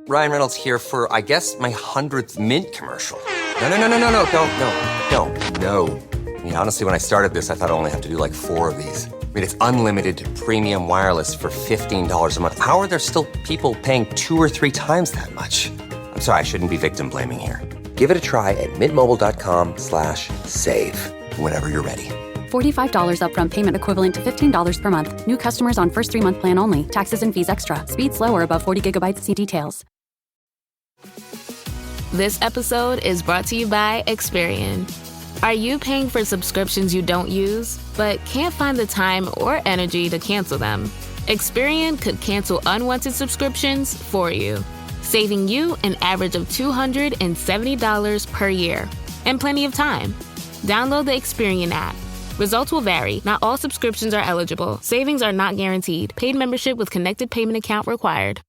Ryan Reynolds here for, I guess, my 100th Mint commercial. No, don't. No. I mean, honestly, when I started this, I thought I only have to do like 4 of these. I mean, it's unlimited premium wireless for $15 a month. How are there still people paying 2 or 3 times that much? I'm sorry, I shouldn't be victim blaming here. Give it a try at mintmobile.com/save. Whenever you're ready. $45 upfront payment equivalent to $15 per month. New customers on first 3-month plan only. Taxes and fees extra. Speed slower above 40 gigabytes. See details. This episode is brought to you by Experian. Are you paying for subscriptions you don't use, but can't find the time or energy to cancel them? Experian could cancel unwanted subscriptions for you, saving you an average of $270 per year. And plenty of time. Download the Experian app. Results will vary. Not all subscriptions are eligible. Savings are not guaranteed. Paid membership with connected payment account required.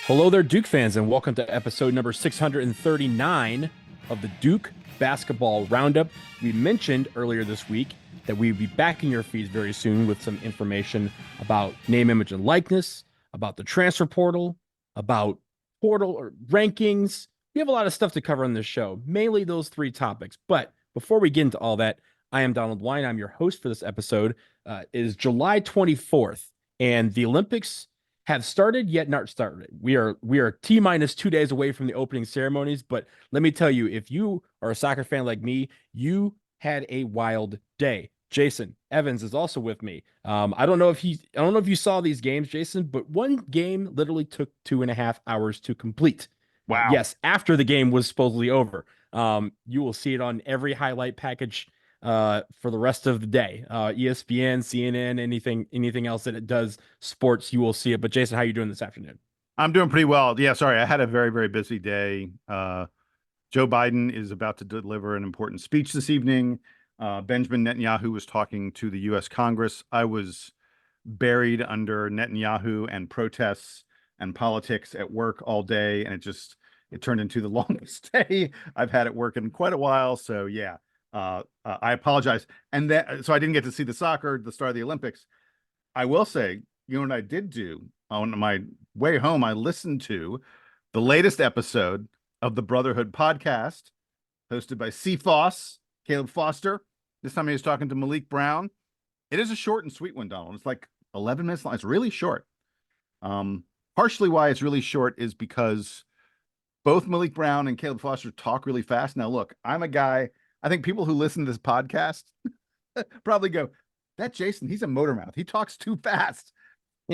Hello there, Duke fans, and welcome to episode number 639 of the Duke Basketball Roundup. We mentioned earlier this week that we'd be back in your feeds very soon with some information about name, image, and likeness, about the transfer portal, about portal or rankings. We have a lot of stuff to cover on this show, mainly those 3 topics. But before we get into all that, I am Donald Wine. I'm your host for this episode. It is July 24th, and the Olympics have started yet not started. We are T-minus 2 days away from the opening ceremonies, but let me tell you, if you are a soccer fan like me, you had a wild day. Jason Evans is also with me. I don't know if you saw these games, Jason, but one game literally took 2.5 hours to complete. Wow. Yes, after the game was supposedly over. You will see it on every highlight package for the rest of the day. ESPN, CNN, anything else that it does sports, you will see it. But Jason, how are you doing this afternoon? I'm doing pretty well. Yeah, sorry. I had a very, very busy day. Joe Biden is about to deliver an important speech this evening. Benjamin Netanyahu was talking to the U.S. Congress. I was buried under Netanyahu and protests and politics at work all day, and it turned into the longest day I've had at work in quite a while. So yeah, I apologize. And so I didn't get to see the soccer, the start of the Olympics. I will say, you know what I did do on my way home? I listened to the latest episode of the Brotherhood podcast, hosted by CFOS, Caleb Foster. This time he was talking to Malik Brown. It is a short and sweet one, Donald. It's like 11 minutes long. It's really short. Partially why it's really short is because both Malik Brown and Caleb Foster talk really fast. Now, look, I'm a guy, I think people who listen to this podcast probably go, that Jason, he's a motor mouth. He talks too fast.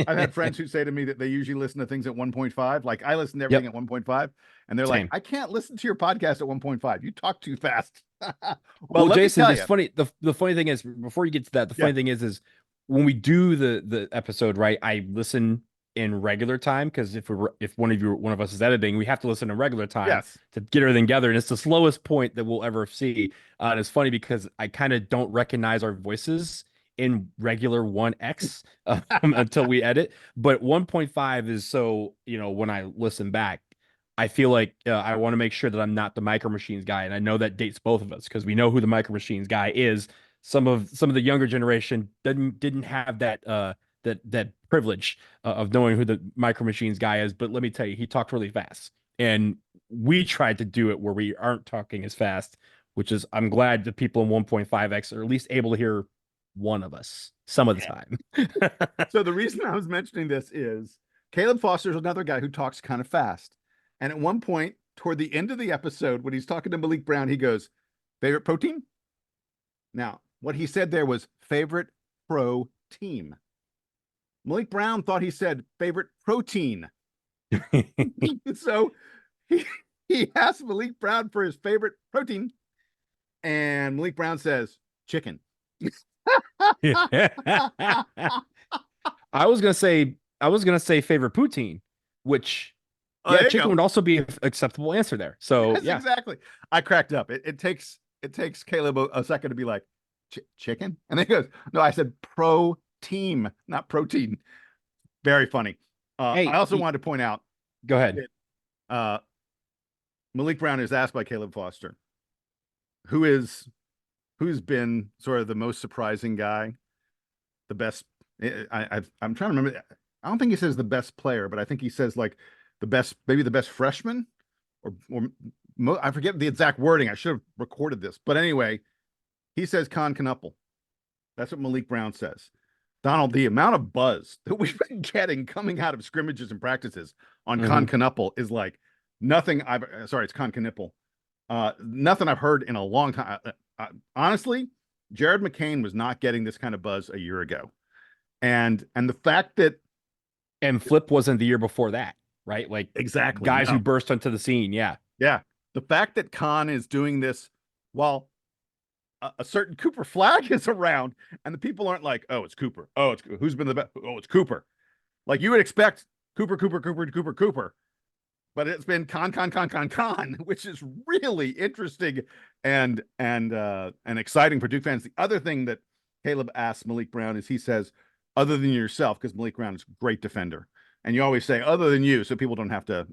I've had friends who say to me that they usually listen to things at 1.5. Like I listen to everything at 1.5, and they're Same. like, I can't listen to your podcast at 1.5. You talk too fast. Well, Jason, it's funny. The funny thing is, before you get to that, the funny thing is when we do the episode, right? I listen in regular time because if one of us is editing, we have to listen in regular time to get everything together, and it's the slowest point that we'll ever see. And it's funny because I kind of don't recognize our voices in regular 1x until we edit, but 1.5 is so, when I listen back, I feel like I want to make sure that I'm not the Micro Machines guy, and I know that dates both of us because we know who the Micro Machines guy is. Some of the younger generation didn't have that privilege of knowing who the Micro Machines guy is, but let me tell you, he talked really fast, and we tried to do it where we aren't talking as fast, which is, I'm glad the people in 1.5x are at least able to hear one of us some of the time. So the reason I was mentioning this is Caleb Foster is another guy who talks kind of fast. And at one point toward the end of the episode, when he's talking to Malik Brown, he goes, favorite pro team? Now, what he said there was favorite pro team. Malik Brown thought he said favorite protein. So he asked Malik Brown for his favorite protein. And Malik Brown says, chicken. I was gonna say favorite poutine, which chicken would also be an acceptable answer there. So yes, exactly. I cracked up. It takes Caleb a second to be like, chicken, and then he goes, no, I said pro team, not protein. Very funny. I also wanted to point out. Go ahead. Uh, Malik Brown is asked by Caleb Foster, who's been sort of the most surprising guy, the best. I'm trying to remember. I don't think he says the best player, but I think he says like the best, maybe the best freshman, I forget the exact wording. I should have recorded this, but anyway, he says Kon Kneuppel. That's what Malik Brown says. Donald, the amount of buzz that we've been getting coming out of scrimmages and practices on Kon Kneuppel is like nothing it's Kon Kneuppel. Nothing I've heard in a long time. Honestly, Jared McCain was not getting this kind of buzz a year ago. And the fact that Flip wasn't the year before that, right? Like exactly guys who burst onto the scene. Yeah. Yeah. The fact that Kon is doing this while a certain Cooper Flagg is around, and the people aren't like, oh, it's Cooper. Oh, it's who's been the best? Oh, it's Cooper. Like you would expect Cooper, but it's been Kon, which is really interesting and exciting for Duke fans. The other thing that Caleb asked Malik Brown is he says, other than yourself, because Malik Brown is a great defender, and you always say other than you, so people don't have to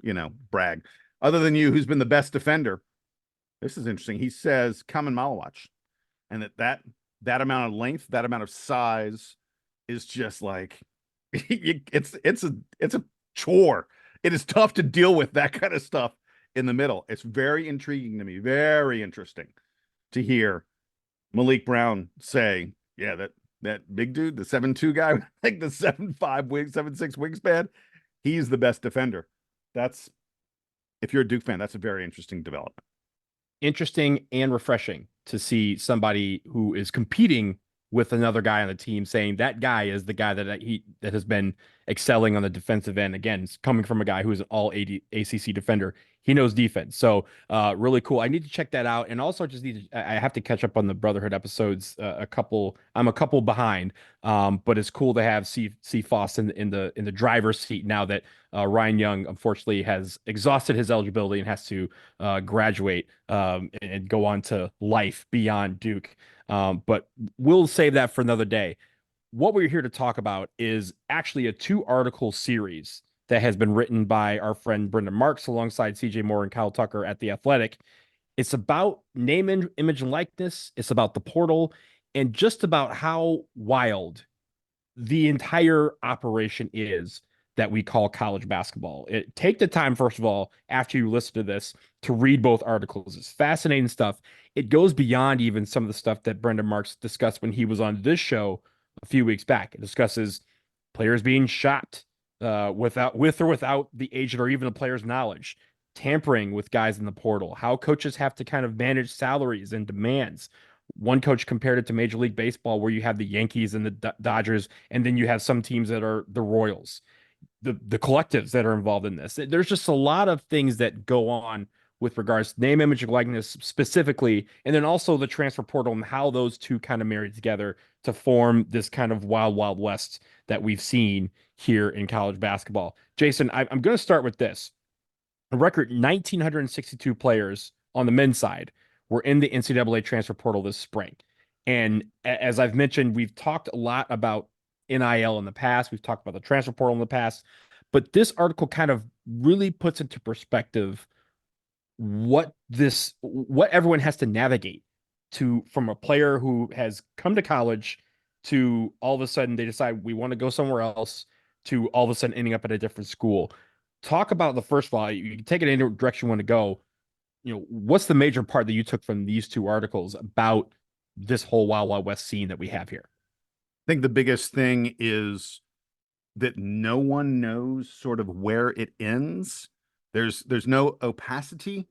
brag. Other than you, who's been the best defender? This is interesting. He says Khaman Maluach. And that amount of length, that amount of size is just like it's a chore. It is tough to deal with that kind of stuff in the middle. It's very intriguing to me, very interesting to hear Malik Brown say, yeah, that big dude, the 7'2" guy, like the 7'5" 7'6" wingspan, he's the best defender. That's, if you're a Duke fan, that's a very interesting development. Interesting and refreshing to see somebody who is competing with another guy on the team saying that guy is the guy that has been excelling on the defensive end. Again, it's coming from a guy who is an all ACC defender. He knows defense. So really cool. I need to check that out. And also just I have to catch up on the Brotherhood episodes. I'm a couple behind, but it's cool to have C Foss in the driver's seat now that Ryan Young, unfortunately, has exhausted his eligibility and has to graduate and go on to life beyond Duke. But we'll save that for another day. What we're here to talk about is actually a 2-article series that has been written by our friend Brendan Marks alongside CJ Moore and Kyle Tucker at The Athletic. It's about name, image, and likeness. It's about the portal and just about how wild the entire operation is that we call college basketball. Take the time, first of all, after you listen to this, to read both articles. It's fascinating stuff. It goes beyond even some of the stuff that Brendan Marks discussed when he was on this show a few weeks back. It discusses players being shot with or without the agent or even the player's knowledge, tampering with guys in the portal, how coaches have to kind of manage salaries and demands. One coach compared it to Major League Baseball, where you have the Yankees and the Dodgers, and then you have some teams that are the Royals, the collectives that are involved in this. There's just a lot of things that go on with regards to name, image, and likeness specifically, and then also the transfer portal and how those two kind of marry together to form this kind of wild, wild west that we've seen here in college basketball. Jason, I'm going to start with this. A record 1,962 players on the men's side were in the NCAA transfer portal this spring. And as I've mentioned, we've talked a lot about NIL in the past. We've talked about the transfer portal in the past. But this article kind of really puts into perspective what everyone has to navigate from a player who has come to college to all of a sudden they decide we want to go somewhere else to all of a sudden ending up at a different school. Talk about the first of all, you can take it any direction you want to go. What's the major part that you took from these 2 articles about this whole Wild Wild West scene that we have here? I think the biggest thing is that no one knows sort of where it ends. There's no opacity.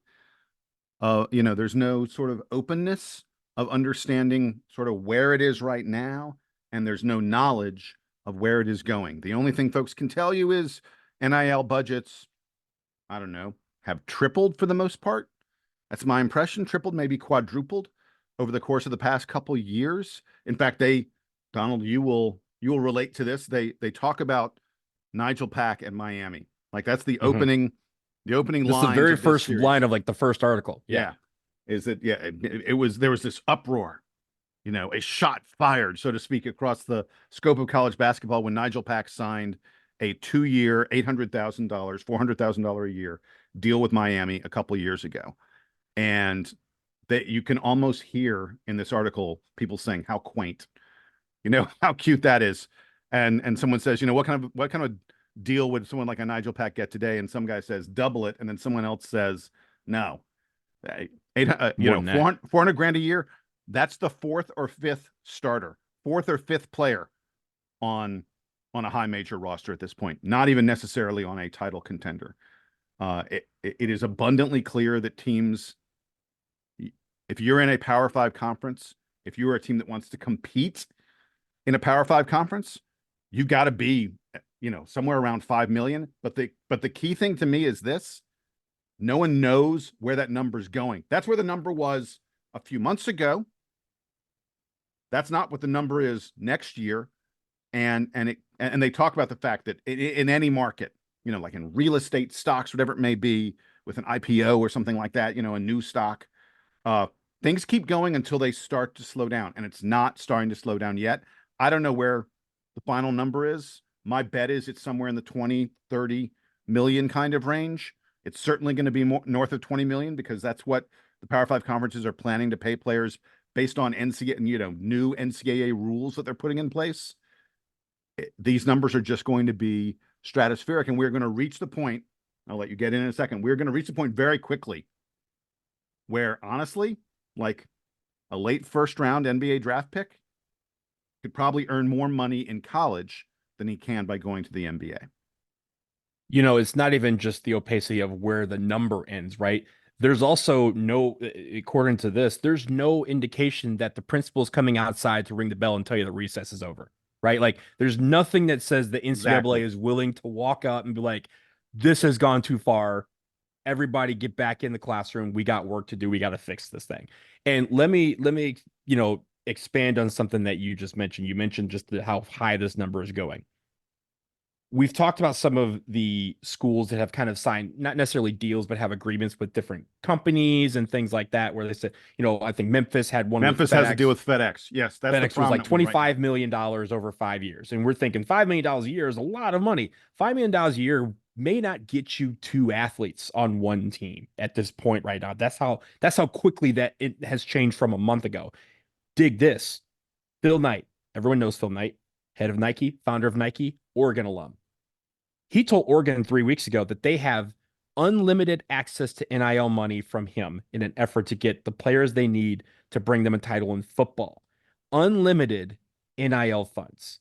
There's no sort of openness of understanding sort of where it is right now, and there's no knowledge of where it is going. The only thing folks can tell you is NIL budgets, I don't know, have tripled for the most part. That's my impression. Tripled, maybe quadrupled over the course of the past couple years. In fact, Donald, you will relate to this. They talk about Nigel Pack and Miami. Like that's the opening line. This is the very first line of like the first article. Yeah. There was this uproar, a shot fired, so to speak, across the scope of college basketball when Nigel Pack signed a 2-year, $800,000, $400,000 a year deal with Miami a couple of years ago. And that you can almost hear in this article people saying how quaint, how cute that is. And someone says, what kind of deal would someone like a Nigel Pack get today? And some guy says double it, and then someone else says no. 400 grand a year. That's the fourth or fifth player on a high major roster at this point, not even necessarily on a title contender. It is abundantly clear that teams, if you're in a Power 5 conference, if you're a team that wants to compete in a Power 5 conference, you got to be, somewhere around 5 million. But the key thing to me is this: no one knows where that number's going. That's where the number was a few months ago. That's not what the number is next year. And they talk about the fact that in any market, like in real estate, stocks, whatever it may be, with an IPO or something like that, a new stock, things keep going until they start to slow down, and it's not starting to slow down yet. I don't know where the final number is. My bet is it's somewhere in the 20, 30 million kind of range. It's certainly going to be more north of 20 million, because that's what the Power 5 conferences are planning to pay players based on NCAA, new NCAA rules that they're putting in place. These numbers are just going to be stratospheric, and we're going to reach the point. I'll let you get in a second. We're going to reach the point very quickly where, honestly, like a late first round NBA draft pick could probably earn more money in college than he can by going to the NBA. It's not even just the opacity of where the number ends, right? There's also no, according to this, there's no indication that the principal's coming outside to ring the bell and tell you the recess is over, right? Like, there's nothing that says the NCAA is willing to walk out and be like, this has gone too far. Everybody get back in the classroom. We got work to do. We got to fix this thing. And let me, expand on something that you just mentioned. You mentioned just how high this number is going. We've talked about some of the schools that have kind of signed, not necessarily deals, but have agreements with different companies and things like that, where they said, I think Memphis had one. Memphis has a deal with FedEx. Yes. That's FedEx was like $25 million over 5 years. And we're thinking $5 million a year is a lot of money. $5 million a year may not get you 2 athletes on one team at this point right now. That's how quickly that it has changed from a month ago. Dig this. Phil Knight. Everyone knows Phil Knight, head of Nike, founder of Nike, Oregon alum. He told Oregon 3 weeks ago that they have unlimited access to NIL money from him in an effort to get the players they need to bring them a title in football. Unlimited NIL funds.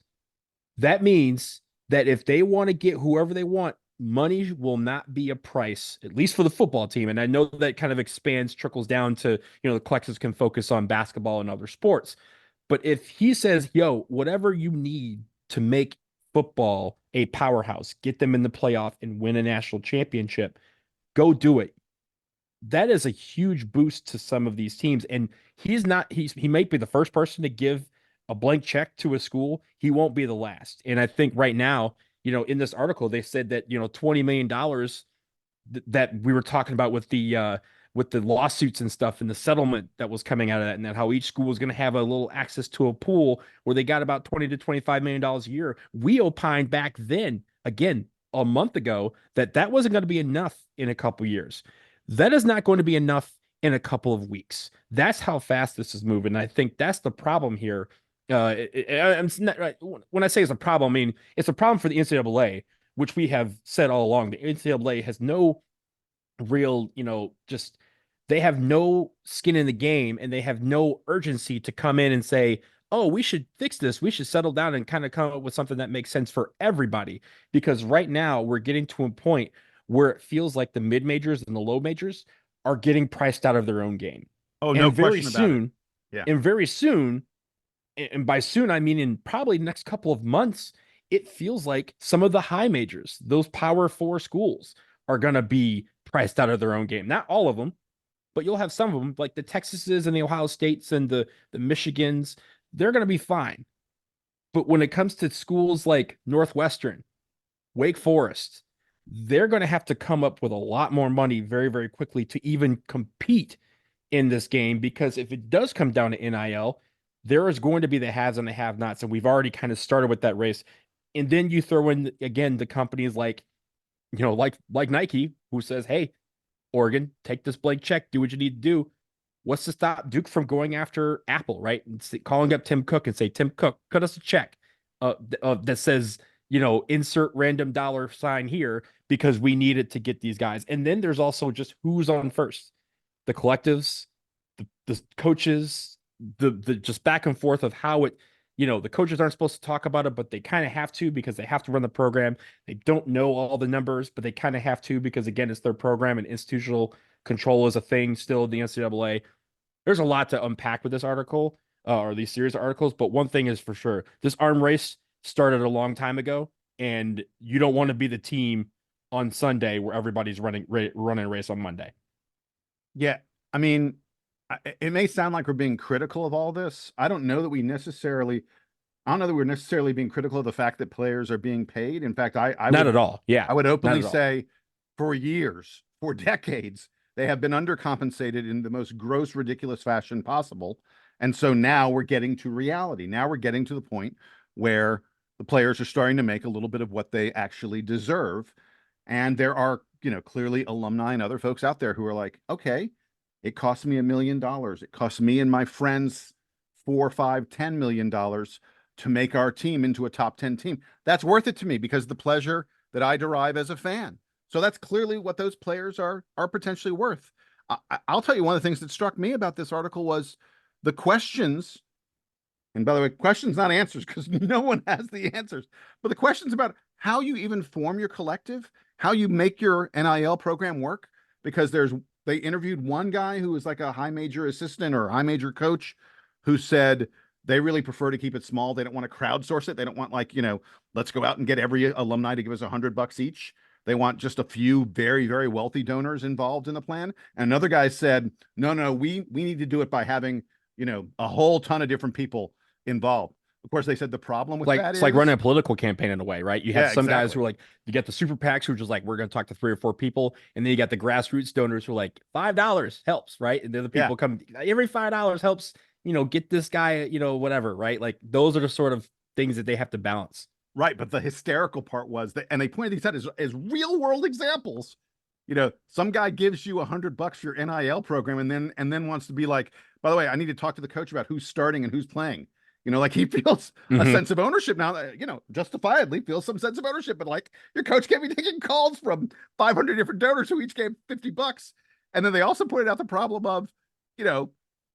That means that if they want to get whoever they want, money will not be a price, at least for the football team. And I know that kind of trickles down to, the collectives can focus on basketball and other sports. But if he says, whatever you need to make football a powerhouse, get them in the playoff and win a national championship, go do it. That is a huge boost to some of these teams. And he might be the first person to give a blank check to a school. He won't be the last. And I think right now, in this article, they said that, $20 million that we were talking about with the lawsuits and stuff and the settlement that was coming out of that, and that how each school was going to have a little access to a pool where they got about $20 to $25 million a year. We opined back then, again, a month ago, that wasn't going to be enough in a couple years. That is not going to be enough in a couple of weeks. That's how fast this is moving. And I think that's the problem here. It's not, right, when I say it's a problem, I mean, it's a problem for the NCAA, which we have said all along. The NCAA has no real, they have no skin in the game, and they have no urgency to come in and say, oh, we should fix this. We should settle down and kind of come up with something that makes sense for everybody. Because right now we're getting to a point where it feels like the mid majors and the low majors are getting priced out of their own game. Oh, no question about it. Yeah. And very soon, and by soon, I mean in probably the next couple of months, it feels like some of the high majors, those Power 4 schools, are going to be priced out of their own game. Not all of them, but you'll have some of them, like the Texases and the Ohio States and the Michigans. They're going to be fine. But when it comes to schools like Northwestern, Wake Forest, they're going to have to come up with a lot more money very, very quickly to even compete in this game. Because if it does come down to NIL, there is going to be the haves and the have-nots, and we've already kind of started with that race. And then you throw in again the companies like, like Nike, who says, "Hey, Oregon, take this blank check, do what you need to do." What's to stop Duke from going after Apple, right? And calling up Tim Cook and say, "Tim Cook, cut us a check that says, insert random dollar sign here because we need it to get these guys." And then there's also just who's on first, the collectives, the coaches, the just back and forth of how it, the coaches aren't supposed to talk about it, but they kind of have to because they have to run the program. They don't know all the numbers, but they kind of have to because, again, it's their program and institutional control is a thing still in the NCAA. There's a lot to unpack with this article or these series of articles, but one thing is for sure, this arm race started a long time ago, and you don't want to be the team on Sunday where everybody's running a race on Monday. Yeah, I mean, it may sound like we're being critical of all this. I don't know that we're necessarily being critical of the fact that players are being paid. In fact, I not would, at all. Yeah, I would openly say for years, for decades, they have been undercompensated in the most gross, ridiculous fashion possible. And so now we're getting to reality. Now we're getting to the point where the players are starting to make a little bit of what they actually deserve. And there are, clearly alumni and other folks out there who are like, okay, it cost me $1 million. It cost me and my friends $4, $5, $10 million to make our team into a top 10 team. That's worth it to me because the pleasure that I derive as a fan. So that's clearly what those players are potentially worth. I'll tell you, one of the things that struck me about this article was the questions. And by the way, questions, not answers, because no one has the answers. But the questions about how you even form your collective, how you make your NIL program work, because they interviewed one guy who was like a high major assistant or high major coach who said they really prefer to keep it small. They don't want to crowdsource it. They don't want let's go out and get every alumni to give us $100 each. They want just a few very, very wealthy donors involved in the plan. And another guy said, no, we need to do it by having, a whole ton of different people involved. Of course, they said the problem with that it's like running a political campaign in a way, right? You have some exactly. guys who are like, you get the super PACs who are just like, we're going to talk to 3 or 4 people. And then you got the grassroots donors who are like, $5 helps, right? And the other people come, every $5 helps, get this guy, whatever, right? Like those are the sort of things that they have to balance. Right. But the hysterical part was that, and they pointed these out as real world examples. Some guy gives you $100 for your NIL program and then wants to be like, by the way, I need to talk to the coach about who's starting and who's playing. Like he feels a sense of ownership now, justifiably feels some sense of ownership, but like your coach can't be taking calls from 500 different donors who each gave $50. And then they also pointed out the problem of,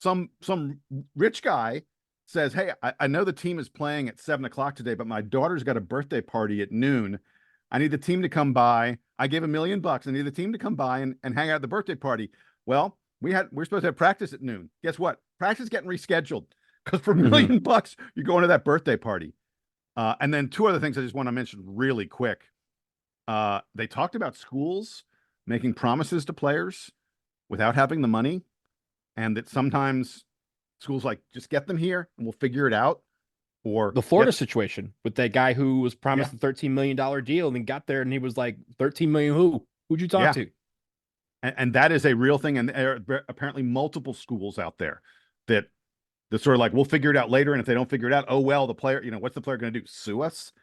some rich guy says, hey, I know the team is playing at 7:00 today, but my daughter's got a birthday party at noon. I need the team to come by. I gave $1 million. I need the team to come by and hang out at the birthday party. Well, we're supposed to have practice at noon. Guess what? Practice getting rescheduled. Because for $1 million, you're going to that birthday party. And then 2 other things I just want to mention really quick. They talked about schools making promises to players without having the money. And that sometimes schools like, just get them here and we'll figure it out. Or the Florida situation with that guy who was promised a $13 million deal and then got there and he was like, 13 million who'd you talk to? And that is a real thing. And there are apparently multiple schools out there that sort of like, we'll figure it out later. And if they don't figure it out, oh, well, the player, what's the player going to do? Sue us?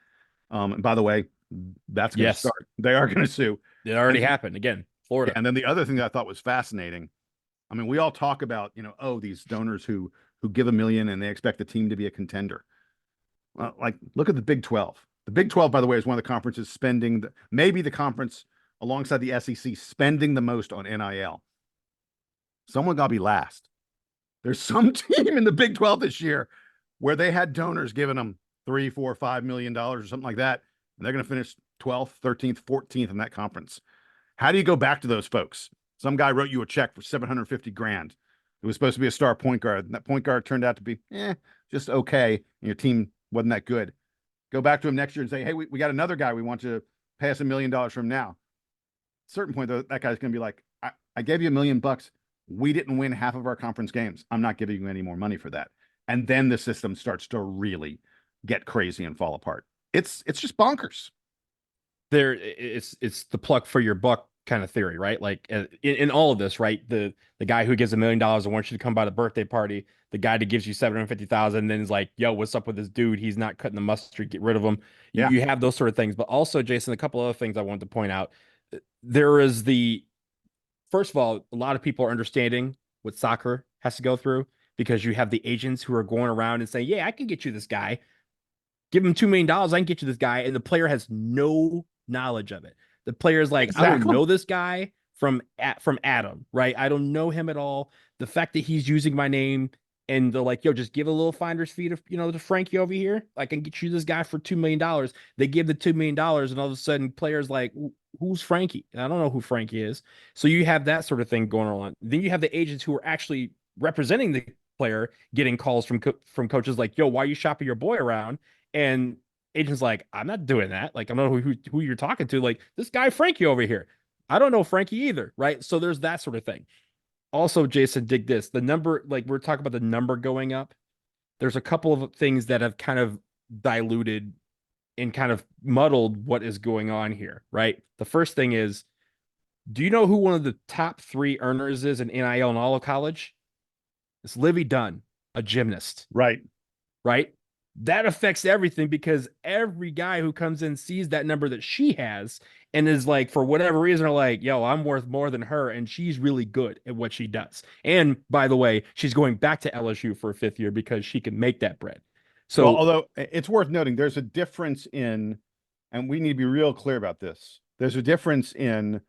And by the way, that's going to start. They are going to sue. It already happened again, Florida. And then the other thing that I thought was fascinating. I mean, we all talk about, these donors who give $1 million and they expect the team to be a contender. Well, like, look at the Big 12. The Big 12, by the way, is one of the conferences spending maybe the conference alongside the SEC spending the most on NIL. Someone got to be last. There's some team in the Big 12 this year where they had donors giving them $3, $4, $5 million or something like that. And they're going to finish 12th, 13th, 14th in that conference. How do you go back to those folks? Some guy wrote you a check for $750,000. It was supposed to be a star point guard. And that point guard turned out to be just okay. And your team wasn't that good. Go back to him next year and say, hey, we got another guy we want to pay us $1 million from now. At a certain point, though, that guy's going to be like, I gave you $1 million. We didn't win half of our conference games. I'm not giving you any more money for that. And then the system starts to really get crazy and fall apart. It's just bonkers. It's the pluck for your buck kind of theory, right? Like in all of this, right? The guy who gives $1 million and wants you to come by the birthday party, the guy that gives you 750,000, and then is like, yo, what's up with this dude? He's not cutting the mustard, get rid of him. Yeah. You have those sort of things. But also, Jason, a couple other things I wanted to point out. There is first of all, a lot of people are understanding what soccer has to go through because you have the agents who are going around and saying, yeah, I can get you this guy. Give him $2 million. I can get you this guy. And the player has no knowledge of it. The player is like, I don't know this guy from Adam, right? I don't know him at all. The fact that he's using my name and they're like, yo, just give a little finder's fee to Frankie over here. I can get you this guy for $2 million. They give the $2 million, and all of a sudden, players like, who's Frankie? And I don't know who Frankie is. So you have that sort of thing going on. Then you have the agents who are actually representing the player getting calls from coaches like, yo, why are you shopping your boy around? And agent's like, I'm not doing that. Like, I don't know who you're talking to. Like, this guy Frankie over here. I don't know Frankie either, right? So there's that sort of thing. Also, Jason, dig this. The number, like we're talking about the number going up. There's a couple of things that have kind of diluted and kind of muddled what is going on here, right? The first thing is, do you know who one of the top 3 earners is in NIL in all of college? It's Livy Dunn, a gymnast. Right. Right? That affects everything because every guy who comes in sees that number that she has and is like, for whatever reason, are like, yo, I'm worth more than her. And she's really good at what she does. And by the way, she's going back to LSU for a 5th year because she can make that bread. So, well, although it's worth noting, there's a difference in, and we need to be real clear about this. There's a difference in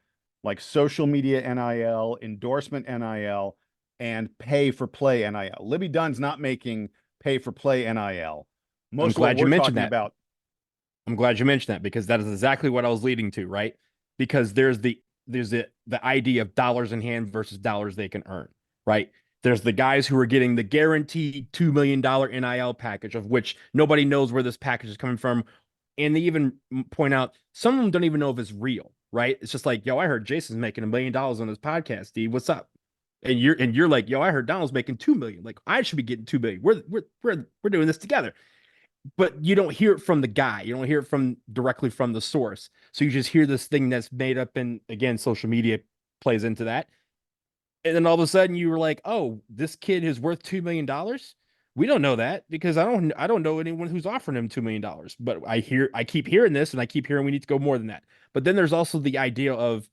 like social media NIL, endorsement NIL, and pay for play NIL. Libby Dunn's not making pay for play NIL. I'm glad you mentioned that. I'm glad you mentioned that because that is exactly what I was leading to, right? Because there's the idea of dollars in hand versus dollars they can earn, right? There's the guys who are getting the guaranteed $2 million NIL package, of which nobody knows where this package is coming from. And they even point out some of them don't even know if it's real, right? It's just like, yo, I heard Jason's making $1 million on his podcast, Steve. What's up? And you're like, yo, I heard Donald's making 2 million. Like, I should be getting 2 million. We're doing this together. But you don't hear it from the guy. You don't hear it directly from the source. So you just hear this thing that's made up, and again, social media plays into that. And then all of a sudden you were like, oh, this kid is worth $2 million. We don't know that because I don't know anyone who's offering him $2 million. But I keep hearing this, and I keep hearing we need to go more than that. But then there's also the idea of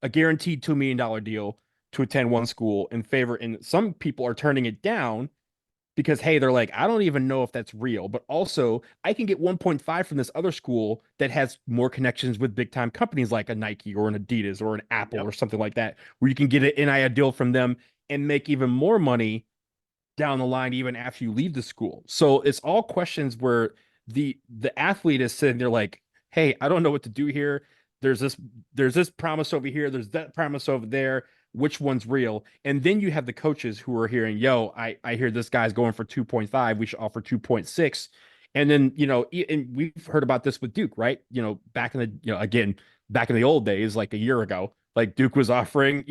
a guaranteed $2 million deal to attend one school in favor. And some people are turning it down because, hey, they're like, I don't even know if that's real, but also I can get 1.5 from this other school that has more connections with big time companies like a Nike or an Adidas or an Apple or something like that, where you can get an NIL deal from them and make even more money down the line, even after you leave the school. So it's all questions where the athlete is sitting there like, hey, I don't know what to do here. There's this promise over here. There's that promise over there. Which one's real? And then you have the coaches who are hearing, yo, I hear this guy's going for 2.5. We should offer 2.6. And then, and we've heard about this with Duke, right? Back in the old days, like a year ago, like Duke was offering,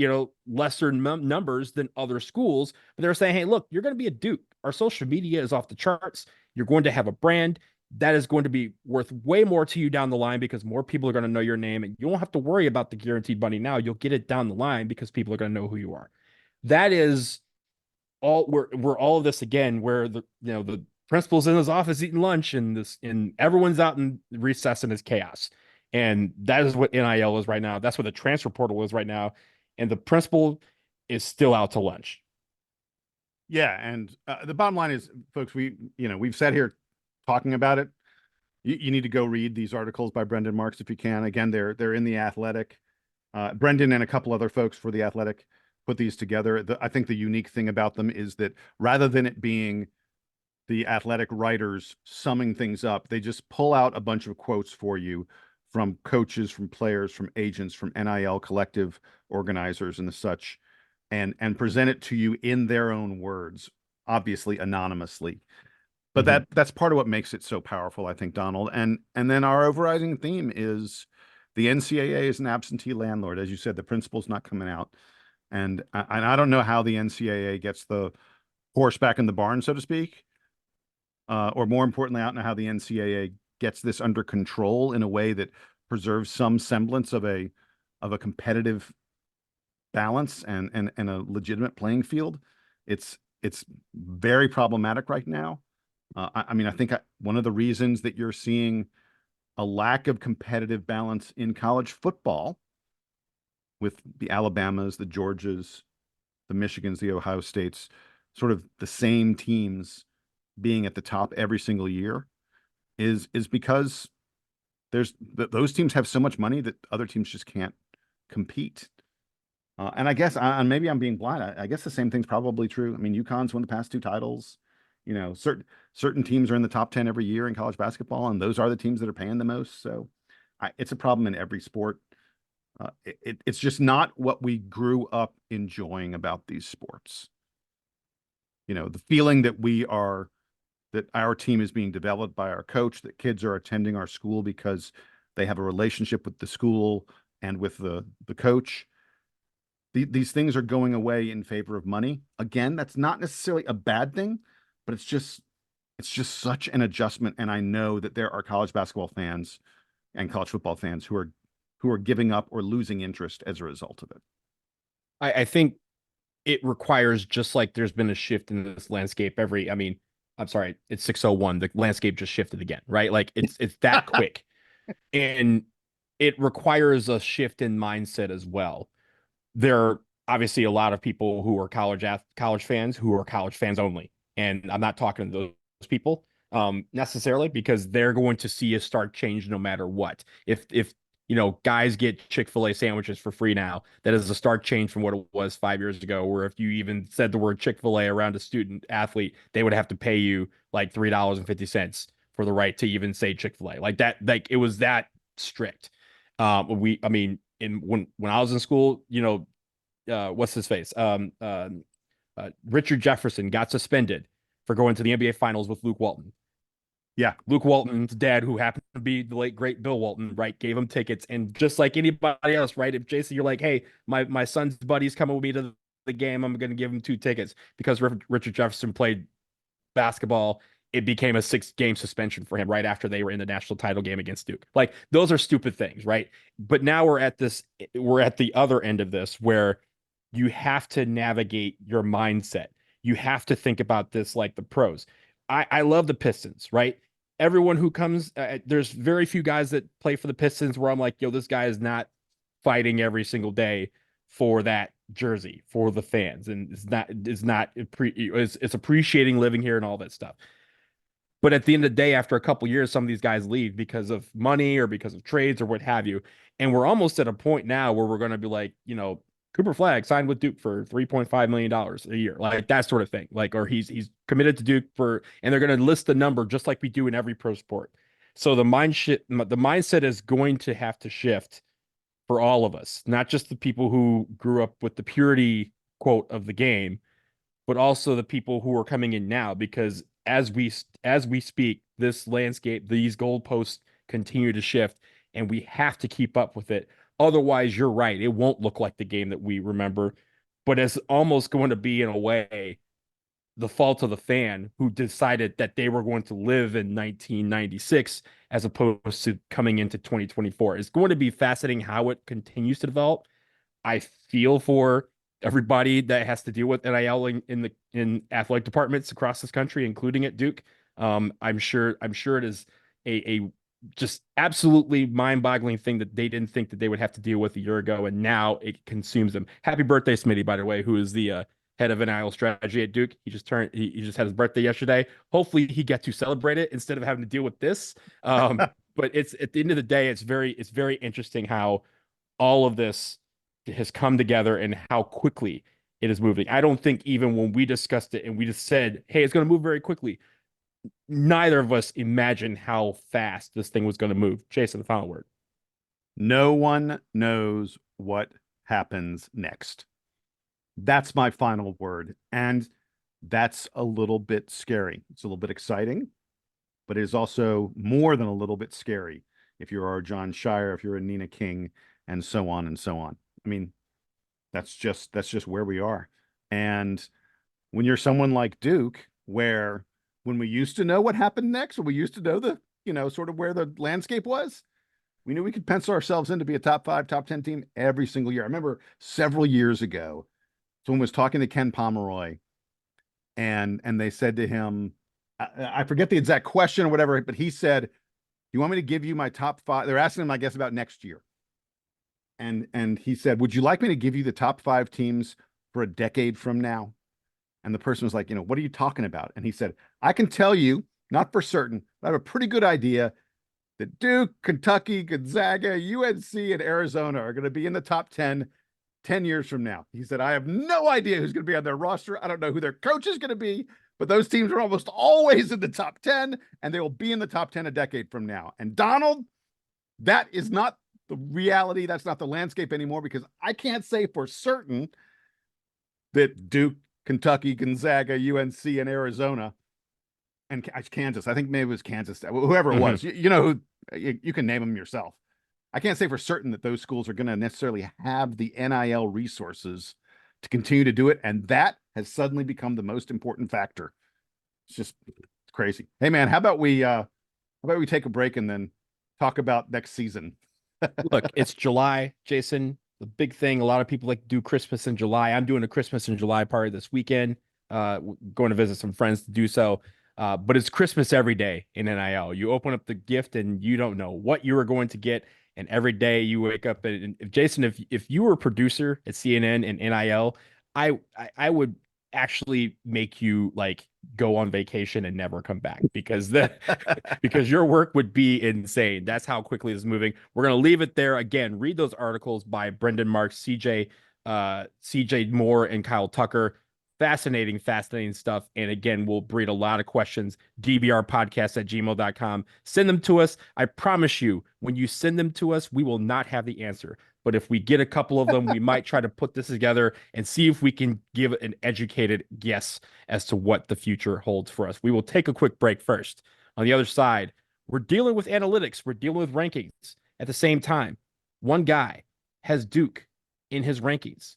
lesser numbers than other schools. But they were saying, hey, look, you're going to be a Duke. Our social media is off the charts. You're going to have a brand that is going to be worth way more to you down the line because more people are going to know your name, and you won't have to worry about the guaranteed money now. You'll get it down the line because people are going to know who you are. That is all we're all of this again, where the principal's in his office eating lunch and everyone's out in recess and it's chaos. And that is what NIL is right now. That's what the transfer portal is right now. And the principal is still out to lunch. Yeah. And the bottom line is, folks, we've sat here talking about it. You need to go read these articles by Brendan Marks if you can. Again, they're in The Athletic. Brendan and a couple other folks for The Athletic put these together. I think the unique thing about them is that rather than it being the Athletic writers summing things up, they just pull out a bunch of quotes for you from coaches, from players, from agents, from NIL collective organizers and such, and present it to you in their own words, obviously anonymously. But that's part of what makes it so powerful, I think, Donald. And then our overriding theme is the NCAA is an absentee landlord. As you said, the principal's not coming out. And I don't know how the NCAA gets the horse back in the barn, so to speak. Or more importantly, I don't know how the NCAA gets this under control in a way that preserves some semblance of a of a competitive balance and a legitimate playing field, it's very problematic right now. I mean, I think one of the reasons that you're seeing a lack of competitive balance in college football with the Alabamas, the Georgias, the Michigans, the Ohio States, sort of the same teams being at the top every single year is because those teams have so much money that other teams just can't compete. And I guess, maybe I'm being blind. I guess the same thing's probably true. I mean, UConn's won the past 2 titles. You know, certain teams are in the top 10 every year in college basketball, and those are the teams that are paying the most. So it's a problem in every sport. It's just not what we grew up enjoying about these sports. You know, the feeling that that our team is being developed by our coach, that kids are attending our school because they have a relationship with the school and with the coach. These things are going away in favor of money. Again, that's not necessarily a bad thing, but it's just such an adjustment. And I know that there are college basketball fans and college football fans who are giving up or losing interest as a result of it. I think it requires, just like there's been a shift in this landscape I'm sorry, it's 6:01. The landscape just shifted again, right? Like it's that quick. And it requires a shift in mindset as well. There are obviously a lot of people who are college fans who are college fans only. And I'm not talking to those people necessarily, because they're going to see a stark change no matter what. If guys get Chick-fil-A sandwiches for free now, that is a stark change from what it was 5 years ago, where if you even said the word Chick-fil-A around a student athlete, they would have to pay you like $3.50 for the right to even say Chick-fil-A. Like that, like it was that strict. When I was in school, what's his face? Richard Jefferson got suspended for going to the NBA Finals with Luke Walton. Yeah. Luke Walton's dad, who happened to be the late great Bill Walton, right, gave him tickets. And just like anybody else, right, if Jason, you're like, hey, my son's buddy's coming with me to the game, I'm going to give him 2 tickets. Because Richard Jefferson played basketball, it became a 6-game suspension for him right after they were in the national title game against Duke. Like, those are stupid things, right? But now we're at the other end of this, where you have to navigate your mindset. You have to think about this like the pros. I love the Pistons, right? Everyone who comes, there's very few guys that play for the Pistons where I'm like, yo, this guy is not fighting every single day for that jersey, for the fans, and it's appreciating living here and all that stuff. But at the end of the day, after a couple years, some of these guys leave because of money or because of trades or what have you. And we're almost at a point now where we're going to be like, Cooper Flagg signed with Duke for $3.5 million a year, like that sort of thing. Like, or he's committed to Duke and they're going to list the number just like we do in every pro sport. So the mindset is going to have to shift for all of us, not just the people who grew up with the purity quote of the game, but also the people who are coming in now, because as we speak, this landscape, these goalposts continue to shift, and we have to keep up with it. Otherwise, you're right, it won't look like the game that we remember, but it's almost going to be, in a way, the fault of the fan who decided that they were going to live in 1996 as opposed to coming into 2024. It's going to be fascinating how it continues to develop. I feel for everybody that has to deal with NIL in athletic departments across this country, including at Duke. I'm sure it is a just absolutely mind-boggling thing that they didn't think that they would have to deal with a year ago, and now it consumes them. Happy birthday, Smitty, by the way, who is the head of NIL strategy at Duke. He just had his birthday yesterday. Hopefully he gets to celebrate it instead of having to deal with this. But it's, at the end of the day, it's very interesting how all of this has come together and how quickly it is moving. I don't think even when we discussed it and we just said, hey, it's going to move very quickly, neither of us imagined how fast this thing was going to move. Jason, the final word. No one knows what happens next. That's my final word. And that's a little bit scary. It's a little bit exciting, but it is also more than a little bit scary. If you're our John Shire, if you're a Nina King, and so on and so on. I mean, that's just where we are. And when you're someone like Duke, where when we used to know what happened next, or we used to know sort of where the landscape was, We knew we could pencil ourselves in to be a top 5, top 10 team every single year. I remember several years ago, someone was talking to Ken Pomeroy, and they said to him, I forget the exact question or whatever, but he said, "Do you want me to give you my top 5?" They're asking him, I guess, about next year. And he said, "Would you like me to give you the top 5 teams for a decade from now?" And the person was like, "What are you talking about?" And he said, "I can tell you, not for certain, but I have a pretty good idea that Duke, Kentucky, Gonzaga, UNC, and Arizona are going to be in the top 10 years from now." He said, "I have no idea who's going to be on their roster. I don't know who their coach is going to be, but those teams are almost always in the top 10, and they will be in the top 10 a decade from now." And Donald, that is not the reality. That's not the landscape anymore, because I can't say for certain that Duke, Kentucky, Gonzaga, UNC, and Arizona, and Kansas, I think maybe it was Kansas, whoever it was, you can name them yourself. I can't say for certain that those schools are going to necessarily have the NIL resources to continue to do it. And that has suddenly become the most important factor. It's crazy. Hey man, how about we take a break and then talk about next season? Look, it's July, Jason. The big thing, a lot of people like to do Christmas in July. I'm doing a Christmas in July party this weekend, going to visit some friends to do so. But it's Christmas every day in NIL. You open up the gift and you don't know what you are going to get. And every day you wake up and if Jason, if you were a producer at CNN and NIL, I would actually make you like go on vacation and never come back because because your work would be insane. That's how quickly it's moving. We're gonna leave it there. Again, read those articles by Brendan Marks, CJ Moore, and Kyle Tucker. Fascinating stuff. And again, we'll breed a lot of questions. dbrpodcast@gmail.com. Send them to us. I promise you, when you send them to us, we will not have the answer. But if we get a couple of them, we might try to put this together and see if we can give an educated guess as to what the future holds for us. We will take a quick break first. On the other side, we're dealing with analytics. We're dealing with rankings. At the same time, one guy has Duke in his rankings.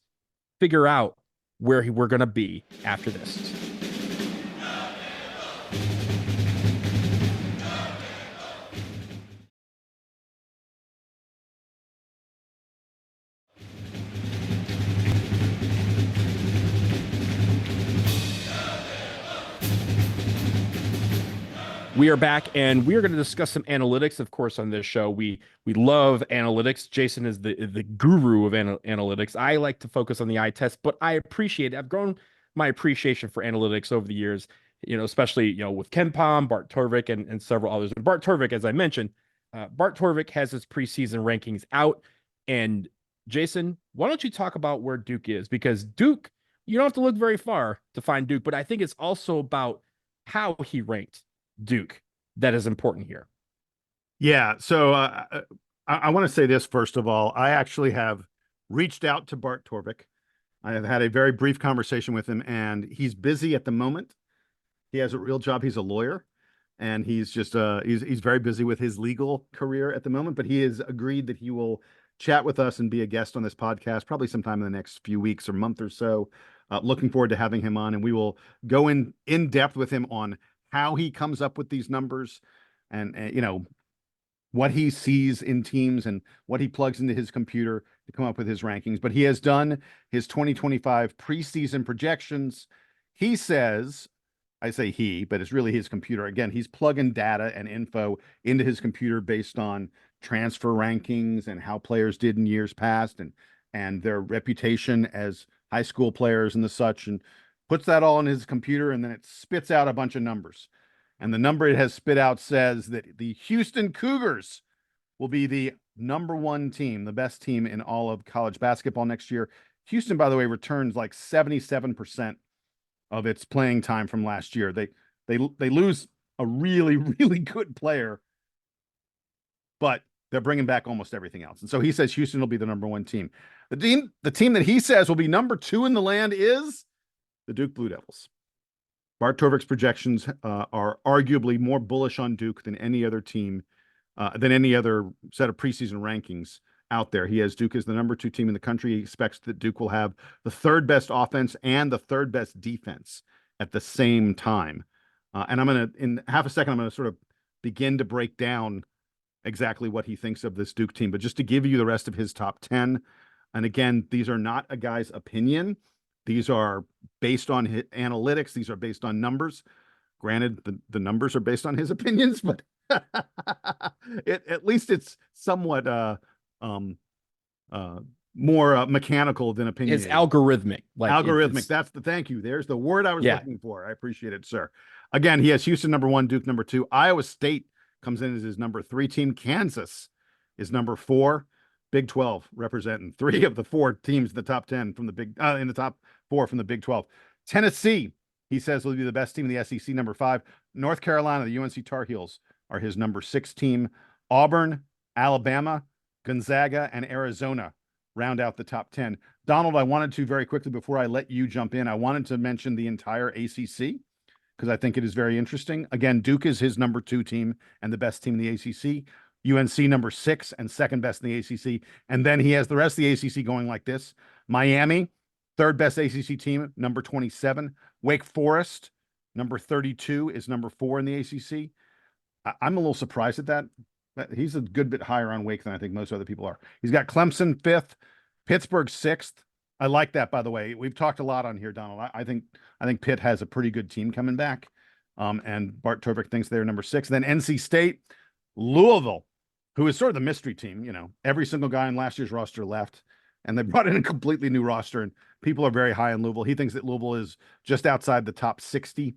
Figure out where we're going to be after this. We are back, and we are going to discuss some analytics, of course, on this show. We love analytics. Jason is the guru of analytics. I like to focus on the eye test, but I appreciate it. I've grown my appreciation for analytics over the years, especially, with Ken Pom, Bart Torvik, and several others. And Bart Torvik, as I mentioned, Bart Torvik has his preseason rankings out. And Jason, why don't you talk about where Duke is? Because Duke, you don't have to look very far to find Duke, but I think it's also about how he ranked Duke that is important here. Yeah. So I want to say this, first of all. I actually have reached out to Bart Torvik. I have had a very brief conversation with him, and he's busy at the moment. He has a real job. He's a lawyer, and he's just he's very busy with his legal career at the moment, but he has agreed that he will chat with us and be a guest on this podcast probably sometime in the next few weeks or month or so. Looking forward to having him on, and we will go in depth with him on how he comes up with these numbers and what he sees in teams and what he plugs into his computer to come up with his rankings. But he has done his 2025 preseason projections. He says, I say he, but it's really his computer. Again, he's plugging data and info into his computer based on transfer rankings and how players did in years past and their reputation as high school players and the such, and puts that all in his computer, and then it spits out a bunch of numbers. And the number it has spit out says that the Houston Cougars will be the #1 team, the best team in all of college basketball next year. Houston, by the way, returns like 77% of its playing time from last year. They lose a really, really good player, but they're bringing back almost everything else. And so he says Houston will be the #1 team. The team that he says will be #2 in the land is the Duke Blue Devils. Bart Torvik's projections are arguably more bullish on Duke than any other team, than any other set of preseason rankings out there. He has Duke as the #2 team in the country. He expects that Duke will have the 3rd best offense and the 3rd best defense at the same time. And in half a second, I'm going to sort of begin to break down exactly what he thinks of this Duke team. But just to give you the rest of his top 10, and again, these are not a guy's opinion. These are based on his analytics. These are based on numbers. Granted, the numbers are based on his opinions, but at least it's somewhat more mechanical than opinionated. It's algorithmic. Algorithmic. That's the thank you. There's the word I was looking for. I appreciate it, sir. Again, he has Houston number 1, Duke number 2. Iowa State comes in as his number 3 team. Kansas is number 4. Big 12 representing 3 of the 4 teams in the top 10 from the in the top 4 from the Big 12. Tennessee, he says, will be the best team in the SEC, number 5. North Carolina, the UNC Tar Heels, are his number 6 team. Auburn, Alabama, Gonzaga, and Arizona round out the top 10. Donald, I wanted to very quickly, before I let you jump in, I wanted to mention the entire ACC because I think it is very interesting. Again, Duke is his number 2 team and the best team in the ACC. UNC number 6 and second best in the ACC. And then he has the rest of the ACC going like this. Miami, third best ACC team, number 27. Wake Forest, number 32, is number 4 in the ACC. I'm a little surprised at that. He's a good bit higher on Wake than I think most other people are. He's got Clemson 5th, Pittsburgh 6th. I like that, by the way. We've talked a lot on here, Donald. I think Pitt has a pretty good team coming back. And Bart Torvik thinks they're number 6. Then NC State, Louisville, who is sort of the mystery team. You know, every single guy in last year's roster left, and they brought in a completely new roster, and people are very high on Louisville. He thinks that Louisville is just outside the top 60.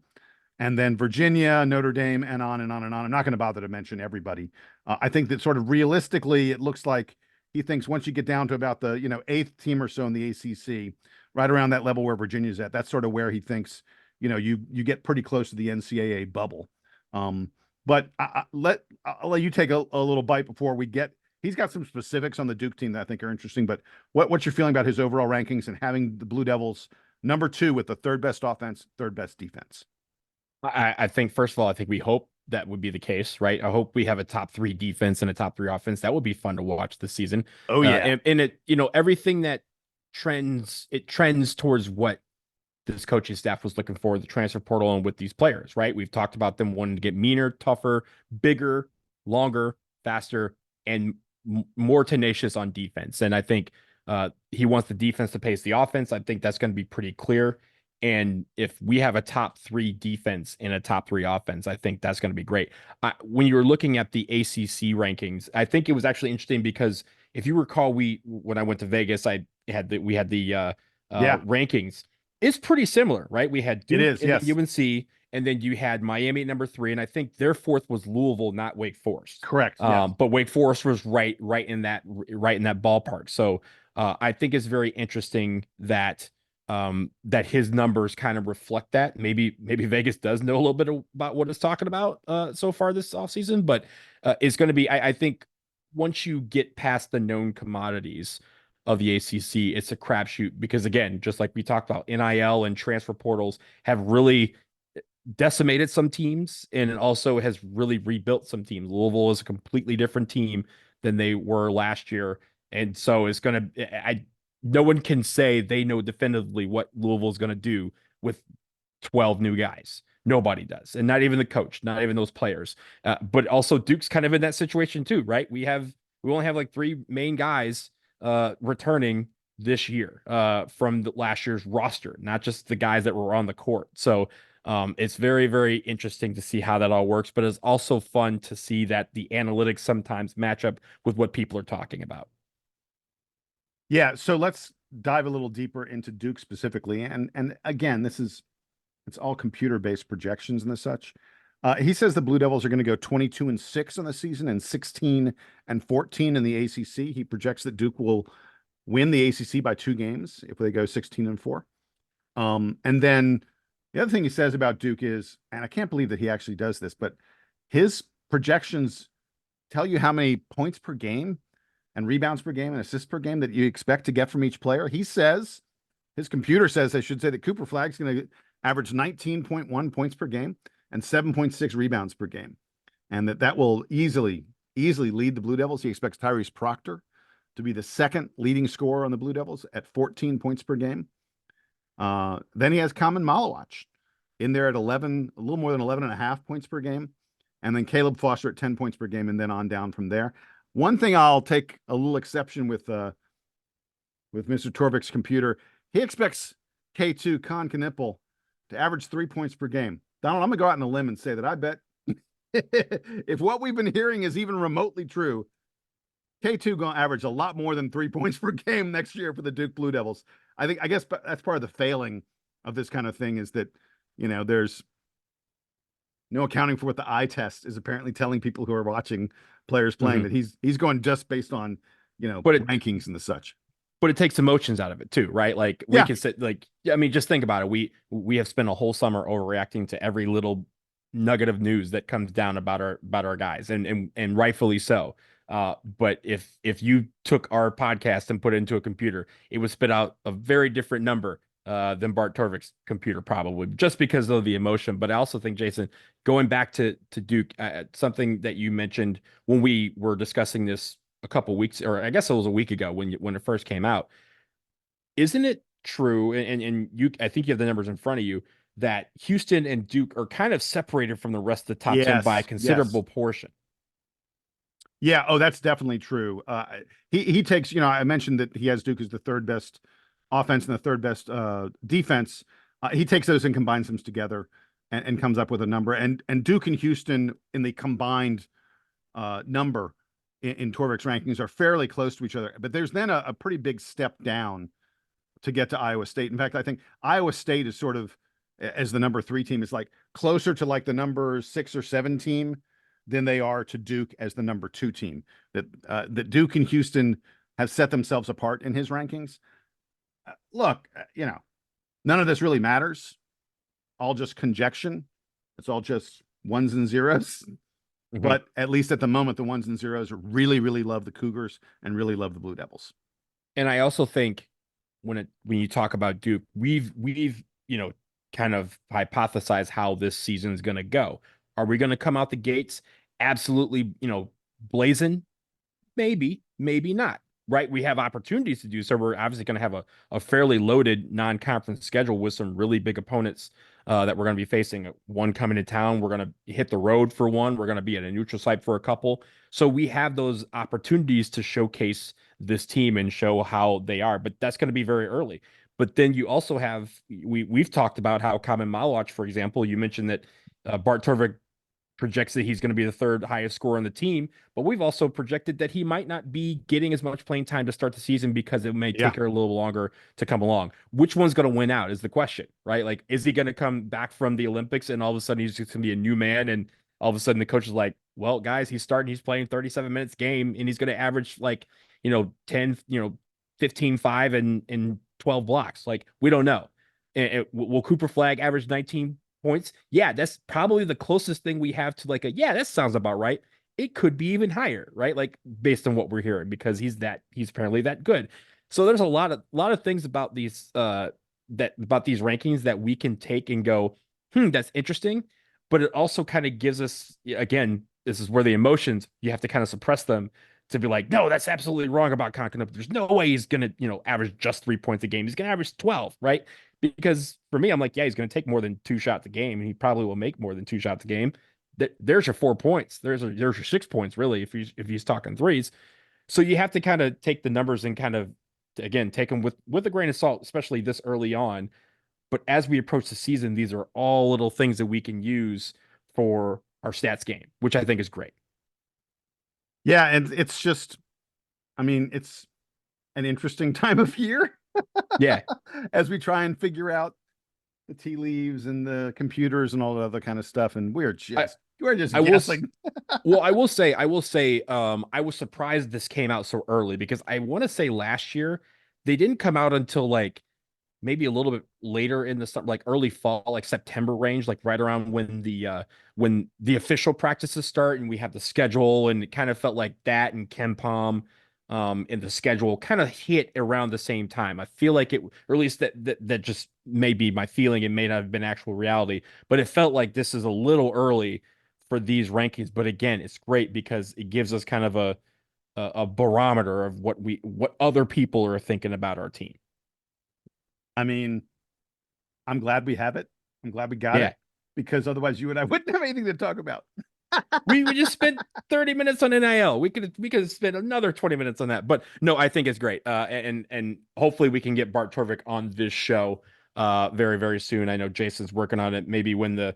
And then Virginia, Notre Dame, and on and on and on. I'm not going to bother to mention everybody. I think that sort of realistically, it looks like he thinks once you get down to about the 8th team or so in the ACC, right around that level where Virginia's at, that's sort of where he thinks you get pretty close to the NCAA bubble. But I'll let you take a little bite before we get. He's got some specifics on the Duke team that I think are interesting. But what's your feeling about his overall rankings and having the Blue Devils number 2 with the 3rd best offense, 3rd best defense? I think, first of all, I think we hope that would be the case, right? I hope we have a top 3 defense and a top 3 offense. That would be fun to watch this season. Oh yeah. And it, everything that trends towards what this coaching staff was looking for, the transfer portal and with these players, right? We've talked about them wanting to get meaner, tougher, bigger, longer, faster, and more tenacious on defense. And I think he wants the defense to pace the offense. I think that's going to be pretty clear. And if we have a top 3 defense and a top 3 offense, I think that's going to be great. When you were looking at the ACC rankings, I think it was actually interesting because if you recall, when I went to Vegas, we had the rankings. It's pretty similar, right? We had Duke UNC, and then you had Miami at number 3, and I think their 4th was Louisville, not Wake Forest. Correct. Yes. But Wake Forest was right in that ballpark. So I think it's very interesting that his numbers kind of reflect that. Maybe Vegas does know a little bit about what it's talking about so far this offseason, but it's going to be, I think once you get past the known commodities of the ACC, it's a crapshoot because, again, just like we talked about, NIL and transfer portals have really decimated some teams, and it also has really rebuilt some teams. Louisville is a completely different team than they were last year, and so it's going to no one can say they know definitively what Louisville is going to do with 12 new guys. Nobody does, and not even the coach, not even those players. But also Duke's kind of in that situation too, right? We only have like 3 main guys returning this year from the last year's roster, not just the guys that were on the court. So it's very, very interesting to see how that all works, but it's also fun to see that the analytics sometimes match up with what people are talking about. Yeah, so let's dive a little deeper into Duke specifically. And again, it's all computer-based projections and such. He says the Blue Devils are going to go 22-6 on the season and 16-14 in the ACC. He projects that Duke will win the ACC by 2 games if they go 16-4. And then the other thing he says about Duke is, and I can't believe that he actually does this, but his projections tell you how many points per game and rebounds per game and assists per game that you expect to get from each player. He says, his computer says, I should say, that Cooper Flagg is going to average 19.1 points per game and 7.6 rebounds per game. And that will easily lead the Blue Devils. He expects Tyrese Proctor to be the 2nd leading scorer on the Blue Devils at 14 points per game. Then he has Khaman Maluach in there at 11, a little more than 11.5 points per game and then Caleb Foster at 10 points per game, and then on down from there. One thing I'll take a little exception with Mr. Torvik's computer. He expects K2 Kon Kneuppel to average 3 points per game. Donald, I'm gonna go out on a limb and say that I bet if what we've been hearing is even remotely true, K2 going to average a lot more than 3 points per game next year for the Duke Blue Devils. I guess that's part of the failing of this kind of thing is that, there's no accounting for what the eye test is apparently telling people who are watching players playing that he's going just based on, rankings and the such. But it takes emotions out of it too, right? Like we can sit just think about it. We have spent a whole summer overreacting to every little nugget of news that comes down about our guys, and rightfully so. But if you took our podcast and put it into a computer, it would spit out a very different number than Bart Torvik's computer, probably just because of the emotion. But I also think, Jason, going back to Duke, something that you mentioned when we were discussing this a couple weeks, or I guess it was a week ago when it first came out, isn't it true? And you, I think you have the numbers in front of you, that Houston and Duke are kind of separated from the rest of the top 10 by a considerable portion. Yeah. Oh, that's definitely true. He takes, I mentioned that he has Duke as the third best offense and the third best defense. He takes those and combines them together and comes up with a number. And Duke and Houston in the combined number in Torvik's rankings are fairly close to each other. But there's then a pretty big step down to get to Iowa State. In fact, I think Iowa State is sort of, as the number 3 team, is like closer to like the number 6 or 7 team than they are to Duke as the number 2 team. That Duke and Houston have set themselves apart in his rankings. Look, none of this really matters. All just conjecture. It's all just ones and zeros. Mm-hmm. But at least at the moment, the ones and zeros really, really love the Cougars and really love the Blue Devils. And I also think when you talk about Duke, we've kind of hypothesized how this season is going to go. Are we going to come out the gates absolutely, blazing? Maybe not, right? We have opportunities to do so. We're obviously going to have a fairly loaded non-conference schedule with some really big opponents that we're going to be facing. One coming to town, we're going to hit the road for one. We're going to be at a neutral site for a couple. So we have those opportunities to showcase this team and show how they are, but that's going to be very early. But then you also have, we've talked about how Khaman Maluach, for example, you mentioned that Bart Torvik projects that he's going to be the third highest scorer on the team, but we've also projected that he might not be getting as much playing time to start the season because it may take her a little longer to come along. Which one's going to win out is the question, right? Like, is he going to come back from the Olympics and all of a sudden he's just going to be a new man, and all of a sudden the coach is like, well, guys, he's playing 37 minutes game and he's going to average 10, 15, 5 and 12 blocks. Like, we don't know. Will Cooper Flagg average 19 points? Yeah, that's probably the closest thing we have to that sounds about right. It could be even higher, right? Like, based on what we're hearing, because he's apparently that good. So there's a lot of things about these about these rankings that we can take and go, that's interesting. But it also kind of gives us, again, this is where the emotions, you have to kind of suppress them to be like, no, that's absolutely wrong about Kon Kneuppel. There's no way he's going to, average just 3 points a game. He's going to average 12, right? Because for me, I'm like, yeah, he's going to take more than 2 shots a game, and he probably will make more than 2 shots a game. There's your 4 points. There's your 6 points, really, if he's talking threes. So you have to kind of take the numbers and kind of, again, take them with a grain of salt, especially this early on. But as we approach the season, these are all little things that we can use for our stats game, which I think is great. Yeah, and it's just, it's an interesting time of year. Yeah. As we try and figure out the tea leaves and the computers and all that other kind of stuff. And we're just guessing. I will say, I was surprised this came out so early, because I want to say last year they didn't come out until maybe a little bit later in the summer, early fall, September range, right around when the official practices start and we have the schedule. And it kind of felt like that and KenPom in the schedule kind of hit around the same time. I feel like it, or at least that just may be my feeling. It may not have been actual reality, but it felt like this is a little early for these rankings. But again, it's great because it gives us kind of a barometer of what other people are thinking about our team. I'm glad we have it. I'm glad we got it, because otherwise you and I wouldn't have anything to talk about. We just spent 30 minutes on NIL. We could spend another 20 minutes on that. But no, I think it's great. And hopefully we can get Bart Torvik on this show very, very soon. I know Jason's working on it. Maybe when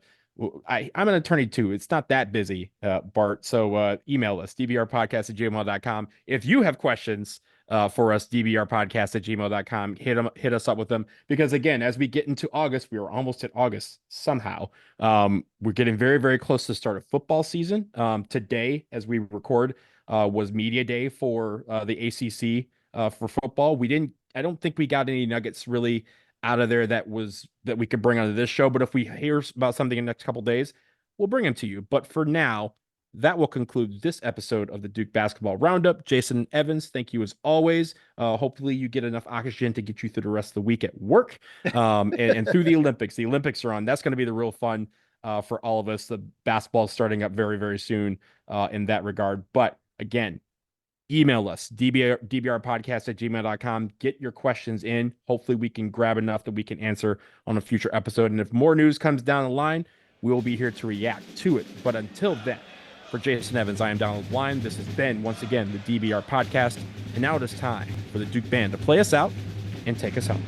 I'm an attorney too. It's not that busy, Bart. So email us, dbrpodcast@gmail.com. If you have questions for us, dbrpodcast@gmail.com. Hit us up with them. Because again, as we get into August, we are almost at August somehow. We're getting very, very close to the start of football season. Today, as we record, was media day for the ACC for football. I don't think we got any nuggets really out of there that we could bring onto this show. But if we hear about something in the next couple of days, we'll bring them to you. But for now, that will conclude this episode of the Duke Basketball Roundup. Jason Evans, thank you as always. Hopefully you get enough oxygen to get you through the rest of the week at work and through the Olympics. The Olympics are on. That's going to be the real fun for all of us. The basketball is starting up very, very soon in that regard. But again, email us, dbrpodcast@gmail.com. Get your questions in. Hopefully we can grab enough that we can answer on a future episode. And if more news comes down the line, we'll be here to react to it. But until then, for Jason Evans, I am Donald Wine. This has been, once again, the DBR Podcast. And now it is time for the Duke Band to play us out and take us home.